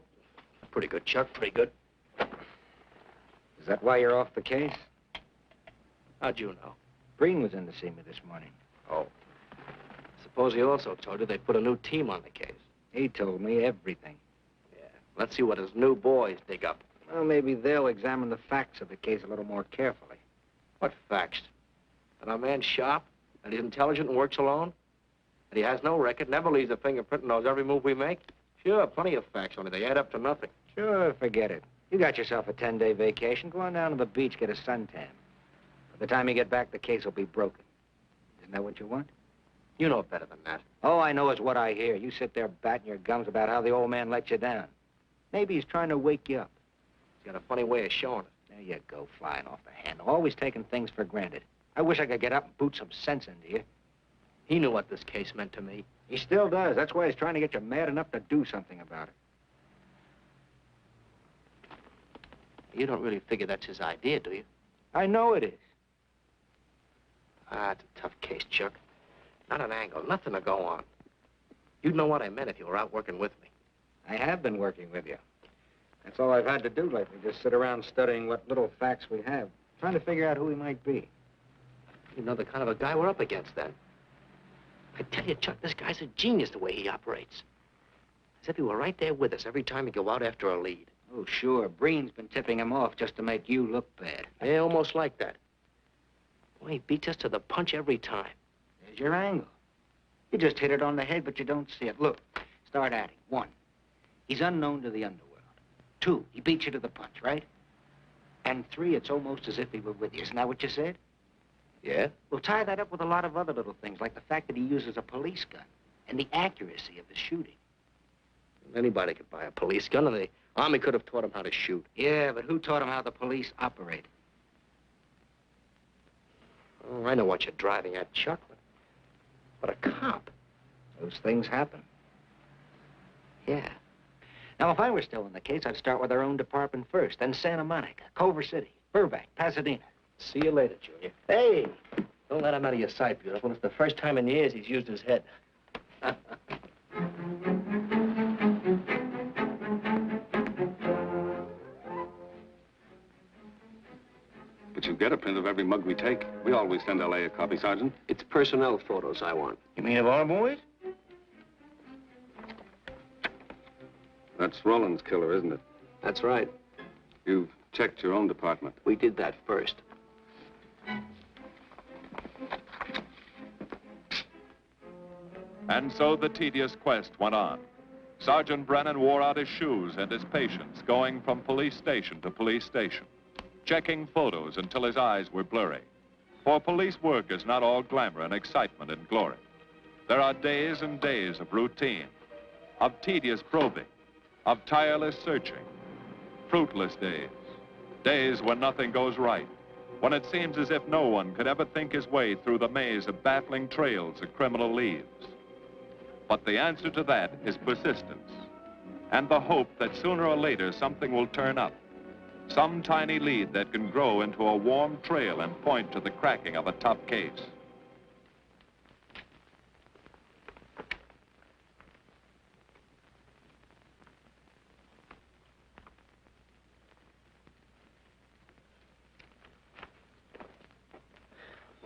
pretty good, Chuck, pretty good. Is that why you're off the case? How'd you know? Breen was in to see me this morning. Oh. Suppose he also told you they put a new team on the case. He told me everything. Yeah. Let's see what his new boys dig up. Well, maybe they'll examine the facts of the case a little more carefully. What facts? That our man's sharp, that he's intelligent and works alone, that he has no record, never leaves a fingerprint and knows every move we make? Sure, plenty of facts, only they add up to nothing. Sure, forget it. You got yourself a 10-day vacation. Go on down to the beach, get a suntan. By the time you get back, the case will be broken. Isn't that what you want? You know better than that. All I know is what I hear. You sit there batting your gums about how the old man let you down. Maybe he's trying to wake you up. He's got a funny way of showing it. There you go, flying off the handle. Always taking things for granted. I wish I could get up and boot some sense into you. He knew what this case meant to me. He still does. That's why he's trying to get you mad enough to do something about it. You don't really figure that's his idea, do you? I know it is. Ah, it's a tough case, Chuck. Not an angle, nothing to go on. You'd know what I meant if you were out working with me. I have been working with you. That's all I've had to do lately, just sit around studying what little facts we have, trying to figure out who he might be. You know the kind of a guy we're up against, then. I tell you, Chuck, this guy's a genius the way he operates. As if he were right there with us every time we go out after a lead. Oh, sure. Breen's been tipping him off just to make you look bad. Yeah, almost like that. Boy, he beats us to the punch every time. There's your angle. You just hit it on the head, but you don't see it. Look, start adding. 1, he's unknown to the underworld. 2, he beats you to the punch, right? And 3, it's almost as if he were with you. Isn't that what you said? Yeah? Well, tie that up with a lot of other little things, like the fact that he uses a police gun and the accuracy of his shooting. Anybody could buy a police gun, and the Army could have taught him how to shoot. Yeah, but who taught him how the police operate? Oh, I know what you're driving at, Chuck, but a cop. Those things happen. Yeah. Now, if I were still in the case, I'd start with our own department first, then Santa Monica, Culver City, Burbank, Pasadena. See you later, Junior. Hey! Don't let him out of your sight, beautiful. It's the first time in years he's used his head. But you get a print of every mug we take. We always send L.A. a copy, Sergeant. It's personnel photos I want. You mean of our boys? That's Roland's killer, isn't it? That's right. You've checked your own department. We did that first. And so the tedious quest went on. Sergeant Brennan wore out his shoes and his patience, going from police station to police station, checking photos until his eyes were blurry. For police work is not all glamour and excitement and glory. There are days and days of routine, of tedious probing, of tireless searching, fruitless days, days when nothing goes right, when it seems as if no one could ever think his way through the maze of baffling trails a criminal leaves. But the answer to that is persistence, and the hope that sooner or later something will turn up, some tiny lead that can grow into a warm trail and point to the cracking of a tough case.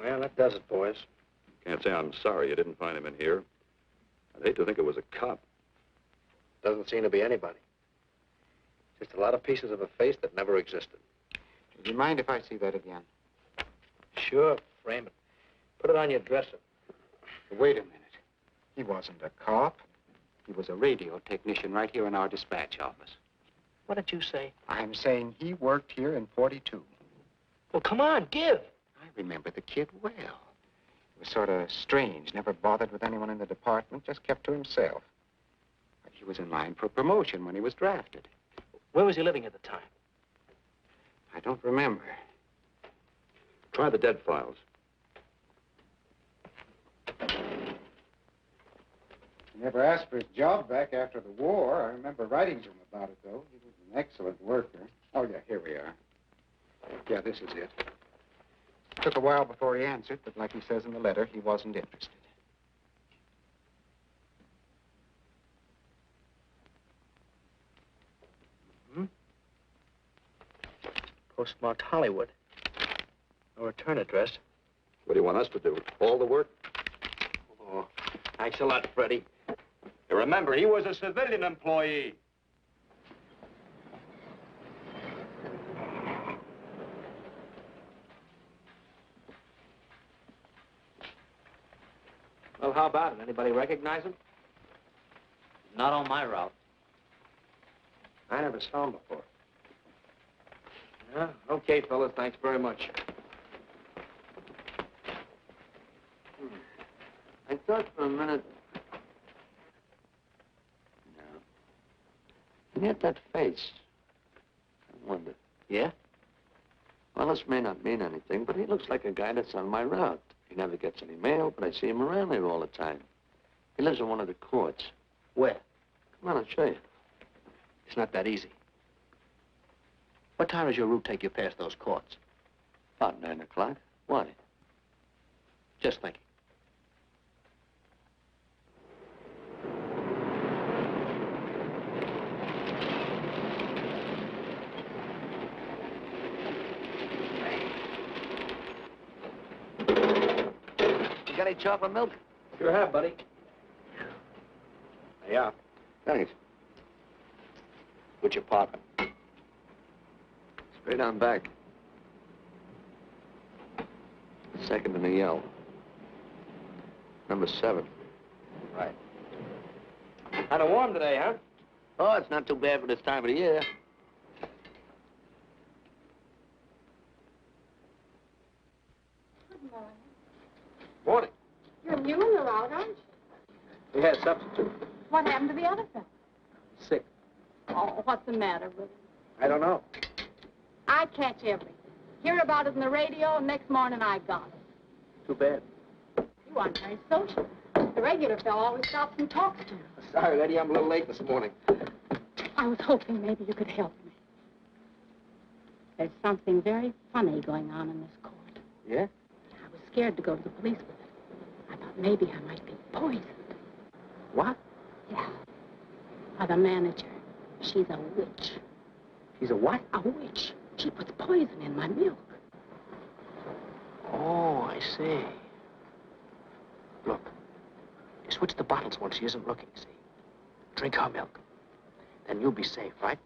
Well, that does it, boys. Can't say I'm sorry you didn't find him in here. I'd hate to think it was a cop. Doesn't seem to be anybody. Just a lot of pieces of a face that never existed. Do you mind if I see that again? Sure, frame it. Put it on your dresser. Wait a minute. He wasn't a cop. He was a radio technician right here in our dispatch office. What did you say? I'm saying he worked here in 42. Well, come on, give. I remember the kid well. He was sort of strange, never bothered with anyone in the department, just kept to himself. But he was in line for promotion when he was drafted. Where was he living at the time? I don't remember. Try the dead files. He never asked for his job back after the war. I remember writing to him about it, though. He was an excellent worker. Oh, yeah, here we are. Yeah, this is it. Took a while before he answered, but like he says in the letter, he wasn't interested. Hmm? Postmarked Hollywood. No return address. What do you want us to do? All the work? Oh, thanks a lot, Freddie. Remember, he was a civilian employee. Well, how about it? Anybody recognize him? Not on my route. I never saw him before. Yeah, okay, fellas. Thanks very much. I thought for a minute... No. And yet that face. I wonder. Yeah? Well, this may not mean anything, but he looks like a guy that's on my route. He never gets any mail, but I see him around there all the time. He lives in one of the courts. Where? Come on, I'll show you. It's not that easy. What time does your route take you past those courts? About 9 o'clock. Why? Just thinking. You got any chocolate milk? Sure have, buddy. Yeah. Thanks. Which apartment? Straight on back. Second in the yell. Number 7. Right. Kind of warm today, huh? Oh, it's not too bad for this time of the year. Good morning. Morning. You're new in the route, aren't you? We had a substitute. What happened to the other fellow? Sick. Oh, what's the matter with him? I don't know. I catch everything. Hear about it in the radio, and next morning I got it. Too bad. You aren't very social. The regular fellow always stops and talks to you. Sorry, Letty, I'm a little late this morning. I was hoping maybe you could help me. There's something very funny going on in this court. Yeah? I was scared to go to the police with it. I thought maybe I might be poisoned. What? Yeah. By the manager. She's a witch. She's a what? A witch. She puts poison in my milk. Oh, I see. Look, you switch the bottles when she isn't looking, see? Drink her milk. Then you'll be safe, right?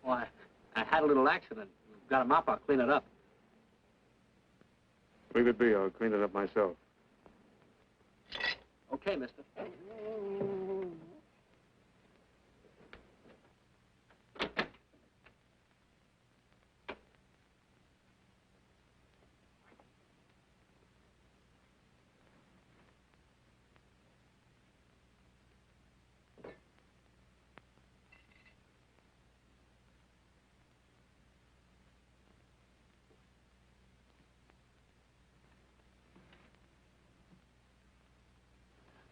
Why, I had a little accident. Got a mop, I'll clean it up. Leave it be. I'll clean it up myself. Okay, mister.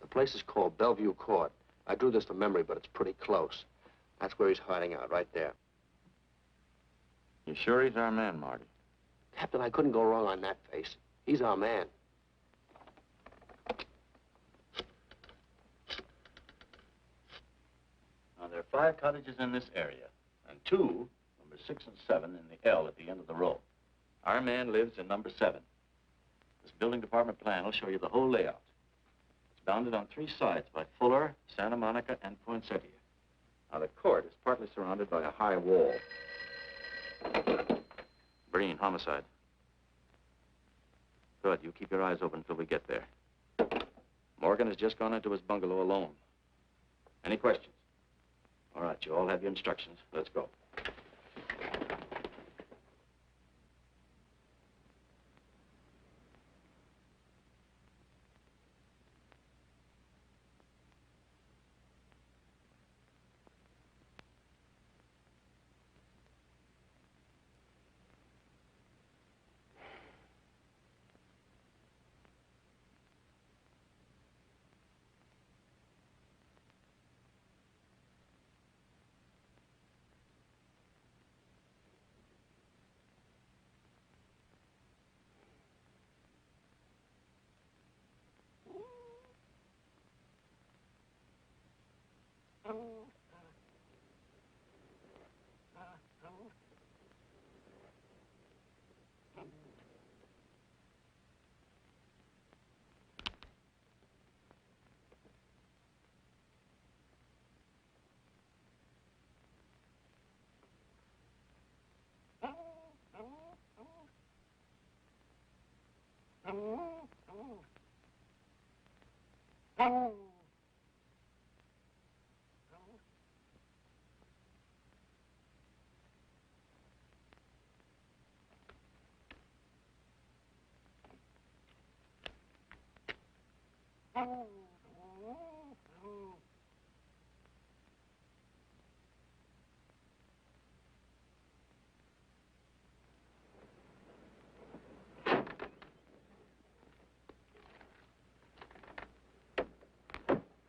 The place is called Bellevue Court. I drew this from memory, but it's pretty close. That's where he's hiding out, right there. You sure he's our man, Marty? Captain, I couldn't go wrong on that face. He's our man. Now, there are 5 cottages in this area, and 2, number 6 and 7, in the L at the end of the row. Our man lives in number 7. This building department plan will show you the whole layout. It's bounded on 3 sides by Fuller, Santa Monica, and Poinsettia. Now, the court is partly surrounded by a high wall. Breen, homicide. Good. You keep your eyes open until we get there. Morgan has just gone into his bungalow alone. Any questions? All right, you all have your instructions. Let's go.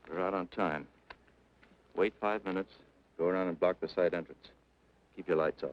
We're out on time. Wait 5 minutes. Go around and block the side entrance. Keep your lights off.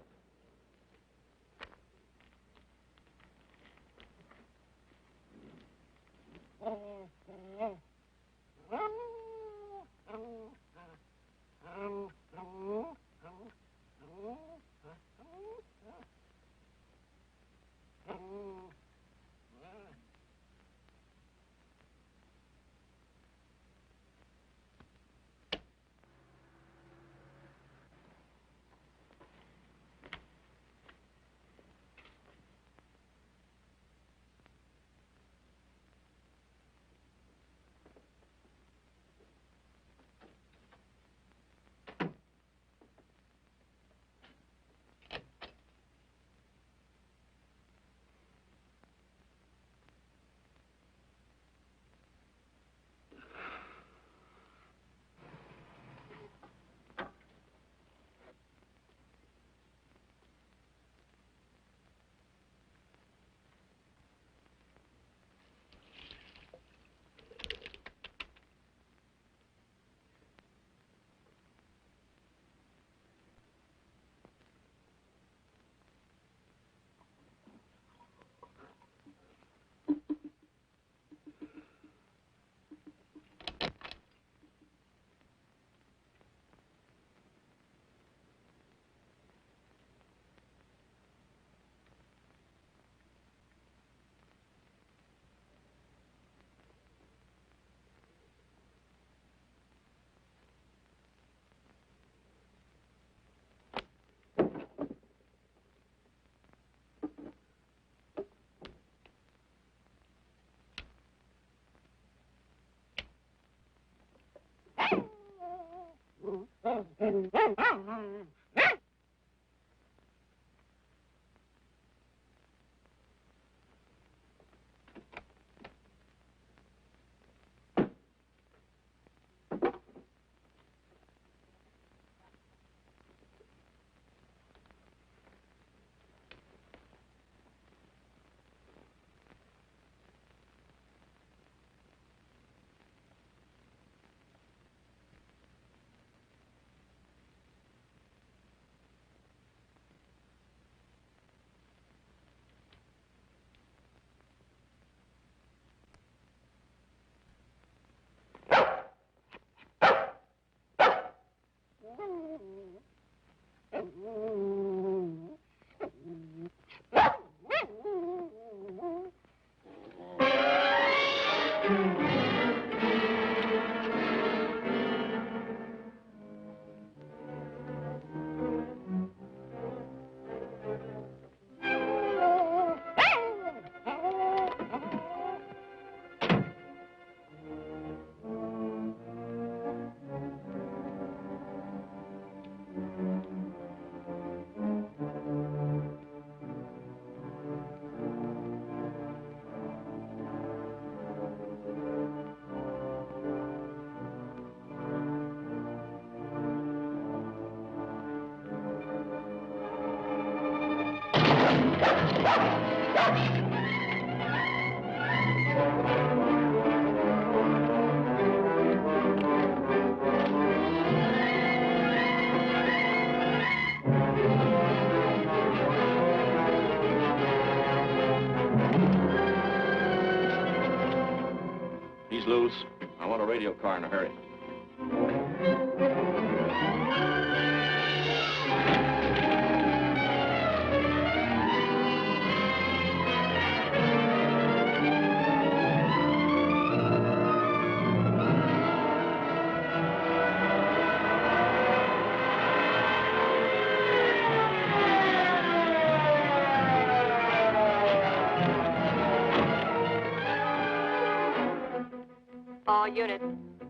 He's loose. I want a radio car in a hurry.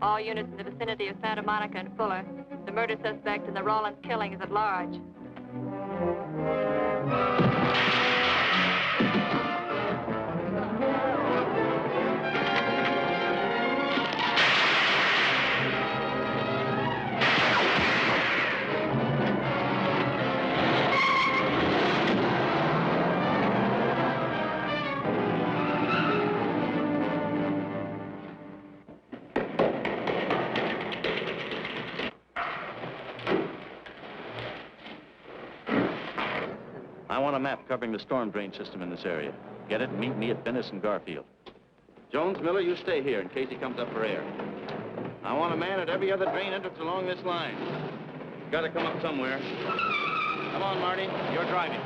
All units in the vicinity of Santa Monica and Fuller. The murder suspect in the Rollins killing is at large. I want a map covering the storm drain system in this area. Get it and meet me at Venice and Garfield. Jones, Miller, you stay here in case he comes up for air. I want a man at every other drain entrance along this line. Got to come up somewhere. Come on, Marty. You're driving.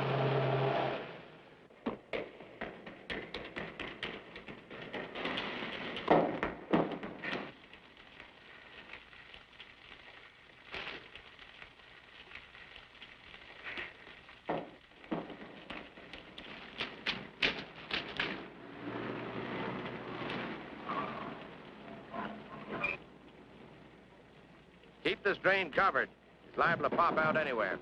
Keep this drain covered. It's liable to pop out anywhere.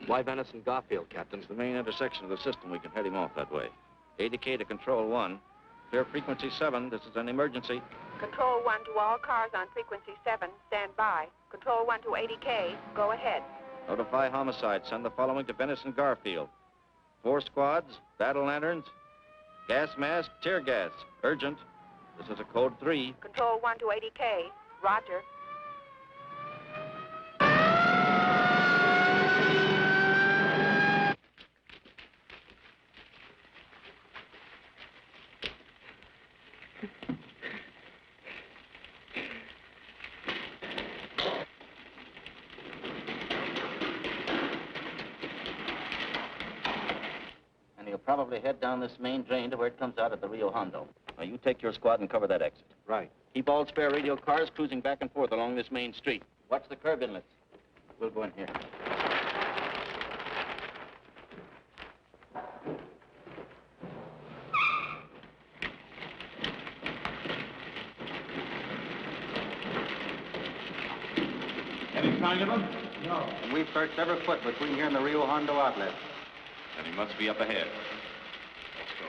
Why Venice and Garfield, Captain? It's the main intersection of the system. We can head him off that way. ADK to Control 1. Clear frequency 7. This is an emergency. Control 1 to all cars on frequency 7. Stand by. Control 1 to ADK. Go ahead. Notify homicide. Send the following to Venice and Garfield. 4 squads, battle lanterns, gas mask, tear gas. Urgent. This is a code 3. Control 1 to ADK. Roger. He'll probably head down this main drain to where it comes out at the Rio Hondo. Now, you take your squad and cover that exit. Right. Keep all spare radio cars cruising back and forth along this main street. Watch the curb inlets. We'll go in here. Any sign of him? No. And we've searched every foot between here and the Rio Hondo outlet. Then he must be up ahead. Let's go.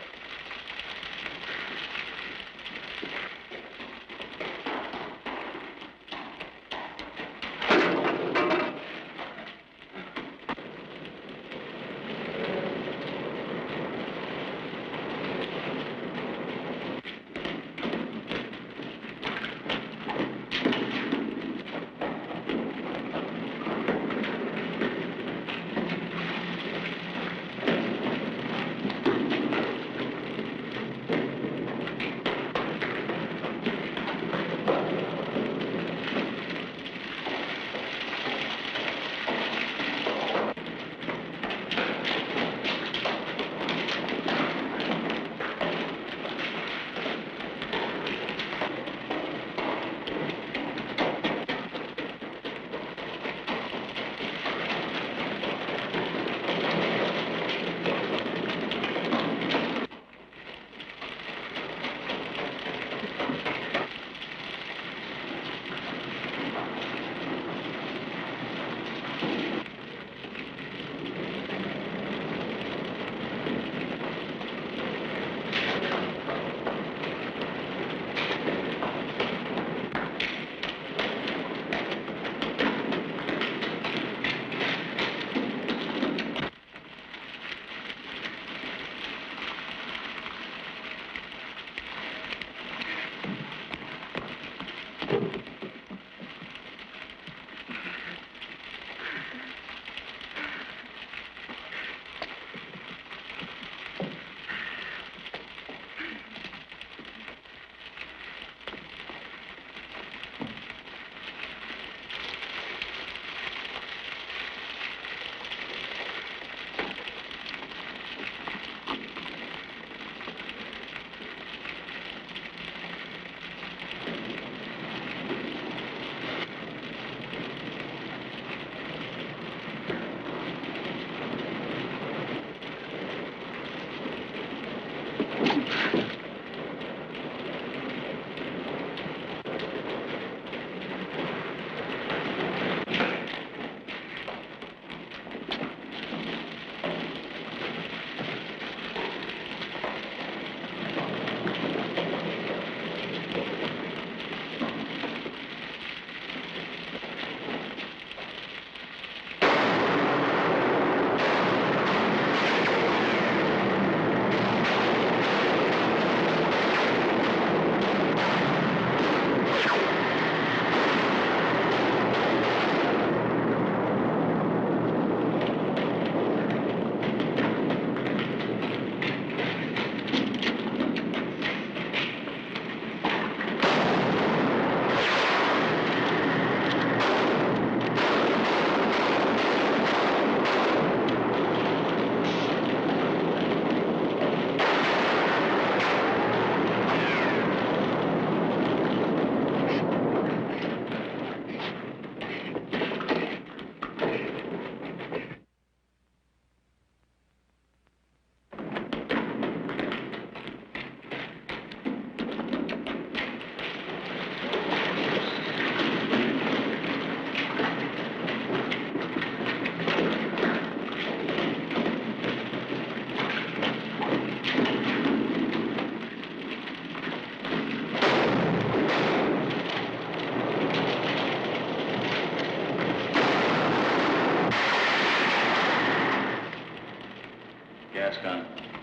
gas gun.